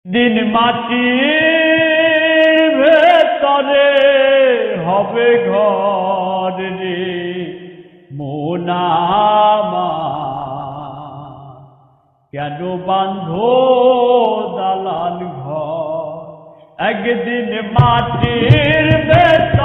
দিন মাটির ভেতরে হবে ঘর রে মোনামা, কেন বাঁধো দালান ঘর? একদিন মাটির ভেতরে